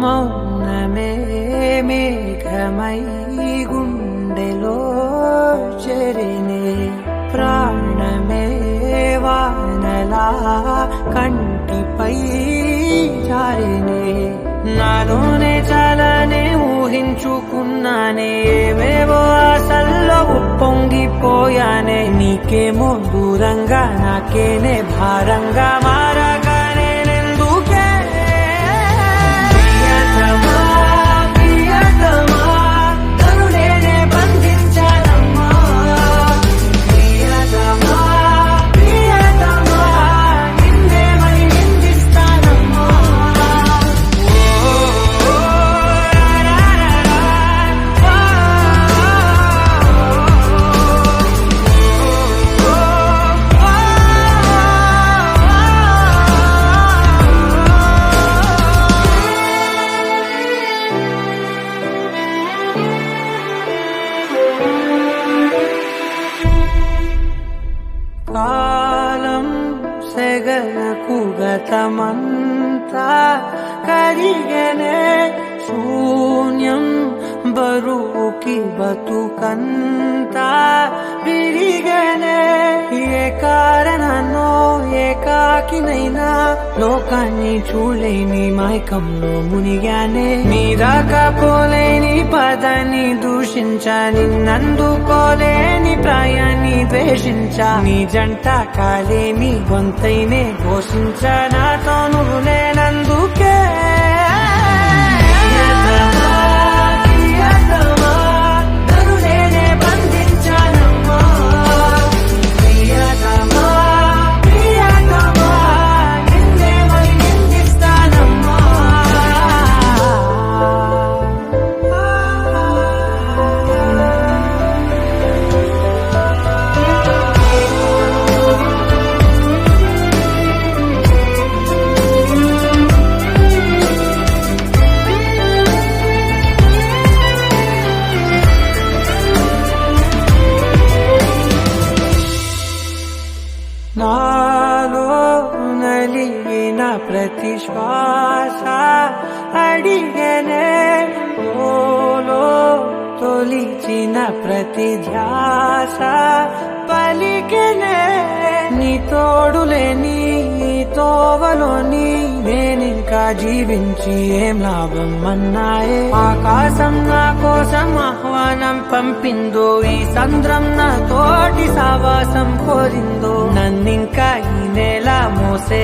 మౌనమే మేఘమై గుండెలో చెరినే ప్రాణమే వానలా కంటిపై జారినే నాలోనే చాలానే ఊహించుకున్నానే ఏవేవో ఆశల్లో ఉప్పొంగిపోయానే నీకేమో దూరంగా నాకేనే భారంగా మారగానే నెందుకే ప్రియతమా ప్రియతమా కరుణేనే బంధించానమ్మా ప్రియతమా ప్రియతమా నిన్నే మరి నిందిస్తానమ్మా కాలం సెగలకు గతమంతా కరిగనే శూన్యం బరువుకి బతుకంతా విరిగనే ఏ కారణనో ఏకాకినైనా లోకాన్ని చూడలేని మైకంలో మునిగానే నీ రాకపోలేని పదాన్ని దూషించా నిన్నందుకోలేని ప్రాయాన్ని ద్వేషించా నీ జంట కాలేని గొంతైనే ఘోషించా నాతో నువ్వు నేనందుకే నాలో నలిగిన ప్రతి శ్వాస అడిగనే ఓలో తొలిచిన ప్రతి ధ్యాస పలికనే నీ తోడులేని తోవలోని నేనింకా జీవించి ఏం లాభం అన్నాయే ఆకాశం నా కోసం ఆహ్వానం పంపిందో ఈ సంద్రం నా తోటి సావాసం కోరిందో నన్నింకా ఈ నెల మోసే